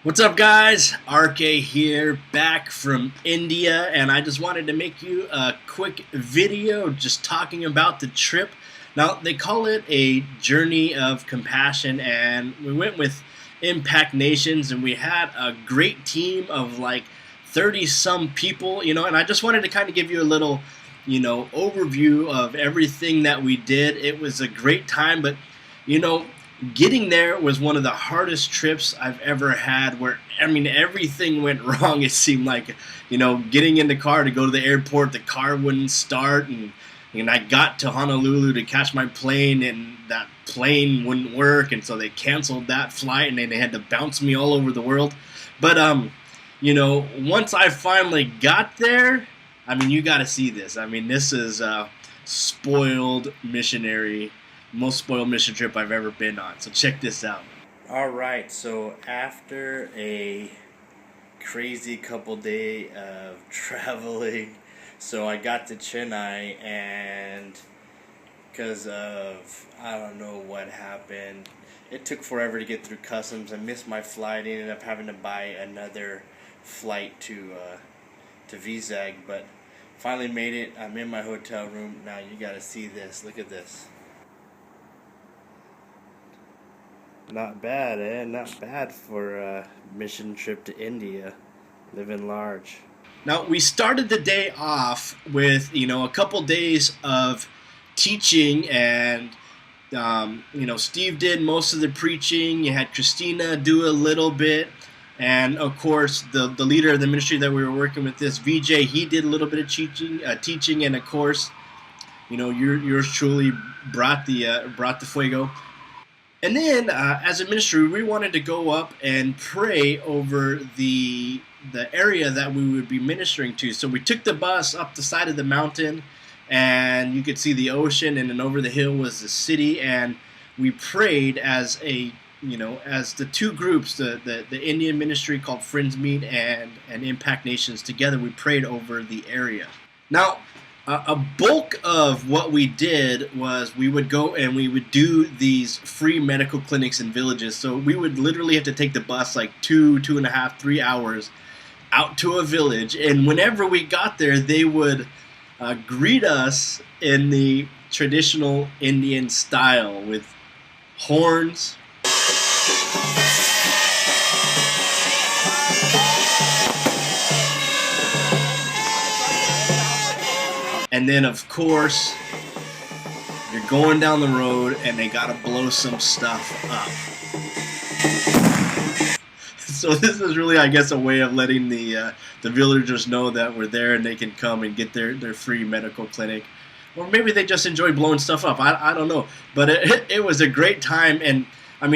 What's up, guys? RK here, back from India, and I just wanted to make you a quick video just talking about the trip. Now, they call it a journey of compassion, and we went with Impact Nations, and we had a great team of like 30 some people, and I just wanted to kind of give you a little, overview of everything that we did. It was a great time, but you know, getting there was one of the hardest trips I've ever had. Where everything went wrong. It seemed like, getting in the car to go to the airport, the car wouldn't start, and I got to Honolulu to catch my plane, and that plane wouldn't work, and so they canceled that flight, and then they had to bounce me all over the world. But once I finally got there, you got to see this. This is spoiled missionary most spoiled mission trip I've ever been on. So check this out. Alright, so after a crazy couple day of traveling, so I got to Chennai, and because of, I don't know what happened, it took forever to get through customs. I missed my flight, ended up having to buy another flight to Vizag, but finally made it. I'm in my hotel room. Now you gotta see this. Look at this. Not bad, eh? Not bad for a mission trip to India. Living large. Now, we started the day off with, a couple days of teaching, and, Steve did most of the preaching. You had Christina do a little bit. And, of course, the leader of the ministry that we were working with, this VJ, he did a little bit of teaching. And, of course, yours truly brought the fuego. And then, as a ministry, we wanted to go up and pray over the area that we would be ministering to. So we took the bus up the side of the mountain, and you could see the ocean, and then over the hill was the city. And we prayed as as the two groups, the Indian ministry called Friends Meet and Impact Nations together. We prayed over the area. Now, a bulk of what we did was we would go and we would do these free medical clinics in villages. So we would literally have to take the bus like 2.5, 3 hours out to a village. And whenever we got there, they would greet us in the traditional Indian style with horns. And then, of course, you're going down the road, and they gotta blow some stuff up. So this is really, I guess, a way of letting the villagers know that we're there, and they can come and get their free medical clinic. Or maybe they just enjoy blowing stuff up. I don't know. But it was a great time. And,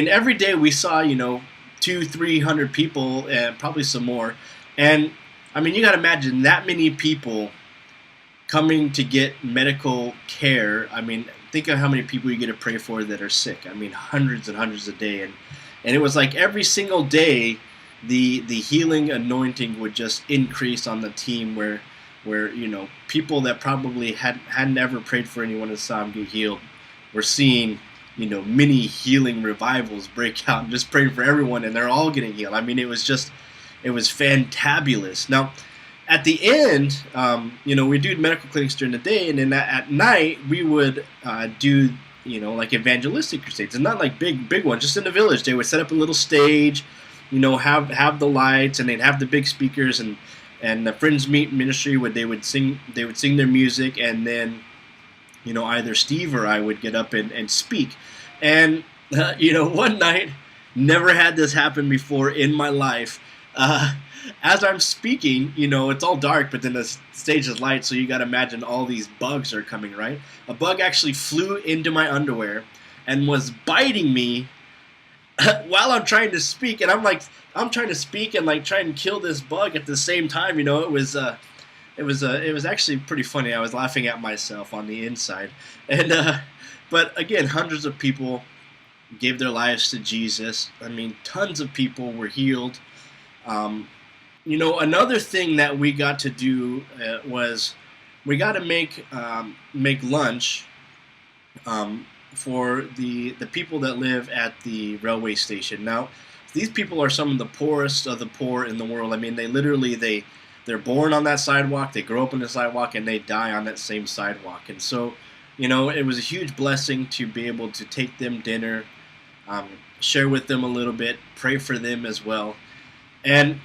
every day we saw, 200-300 people, and probably some more. And, you gotta imagine that many people coming to get medical care. Think of how many people you get to pray for that are sick. Hundreds and hundreds a day, and it was like every single day, the healing anointing would just increase on the team. Where people that probably had never prayed for anyone and saw them get healed, we're seeing many healing revivals break out, and just praying for everyone, and they're all getting healed. It was fantabulous. Now, at the end, we do medical clinics during the day, and then at night we would do, like evangelistic crusades, and not like big ones, just in the village. They would set up a little stage, have the lights, and they'd have the big speakers, and the Friends Meet ministry they would sing their music, and then, either Steve or I would get up and speak. And one night, never had this happen before in my life. As I'm speaking, it's all dark, but then the stage is light, so you got to imagine all these bugs are coming, right? A bug actually flew into my underwear and was biting me while I'm trying to speak, and I'm trying to speak and like try and kill this bug at the same time. It was actually pretty funny. I was laughing at myself on the inside, and but again, hundreds of people gave their lives to Jesus. Tons of people were healed. Another thing that we got to do was we got to make lunch for the people that live at the railway station. Now, these people are some of the poorest of the poor in the world. I mean, they're born on that sidewalk, they grow up on the sidewalk, and they die on that same sidewalk. And so, it was a huge blessing to be able to take them dinner, share with them a little bit, pray for them as well. And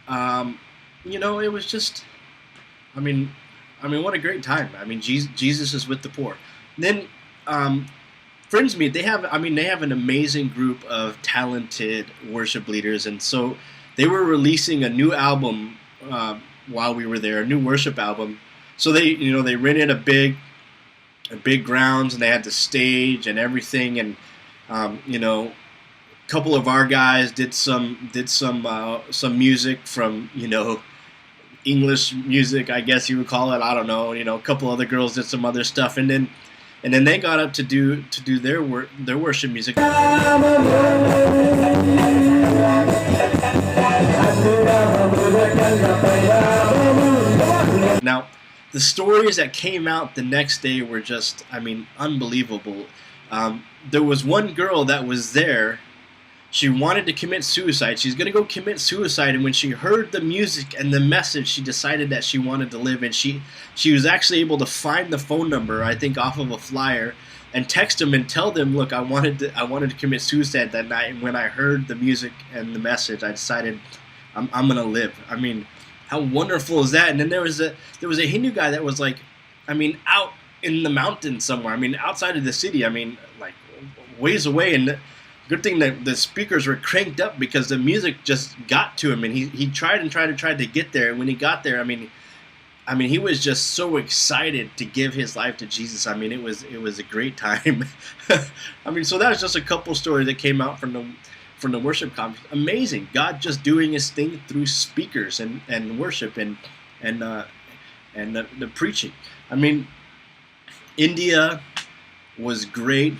it was just, what a great time. I mean, Jesus is with the poor. And then Friends Meet, they have an amazing group of talented worship leaders, and so they were releasing a new album while we were there, a new worship album. So they rented a big grounds, and they had the stage and everything, and a couple of our guys did some music from English music, I guess you would call it. I don't know. A couple other girls did some other stuff, and then they got up to do their worship music. Now, the stories that came out the next day were just, unbelievable. There was one girl that was there. She wanted to commit suicide. She's going to go commit suicide, and when she heard the music and the message, she decided that she wanted to live, and she was actually able to find the phone number, I think, off of a flyer, and text them and tell them, look, I wanted to commit suicide that night, and when I heard the music and the message, I decided I'm going to live. I mean, how wonderful is that? And then there was a Hindu guy that was like, out in the mountains somewhere, outside of the city, like ways away, and good thing that the speakers were cranked up because the music just got to him, and he tried to get there. And when he got there, he was just so excited to give his life to Jesus. It was a great time. So that was just a couple stories that came out from the worship conference. Amazing, God just doing His thing through speakers and worship and the preaching. India was great.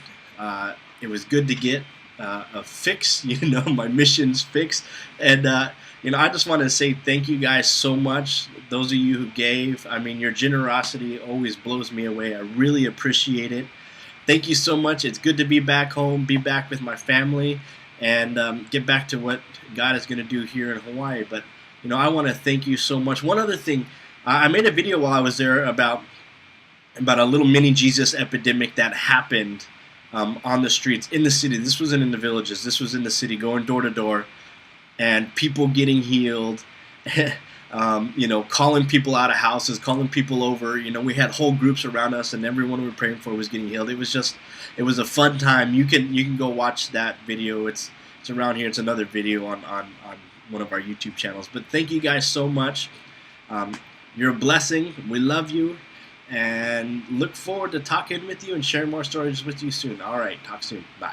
It was good to get a fix, my mission's fix. And, I just want to say thank you guys so much. Those of you who gave, your generosity always blows me away. I really appreciate it. Thank you so much. It's good to be back home, be back with my family, and get back to what God is going to do here in Hawaii. But, I want to thank you so much. One other thing, I made a video while I was there about a little mini Jesus epidemic that happened on the streets in the city. This wasn't in the villages. This was in the city, going door to door, and people getting healed. Calling people out of houses, calling people over. We had whole groups around us, and everyone we were praying for was getting healed. It was a fun time. You can go watch that video. It's around here. It's another video on one of our YouTube channels. But thank you guys so much. You're a blessing. We love you. And look forward to talking with you and sharing more stories with you soon. All right, talk soon. Bye.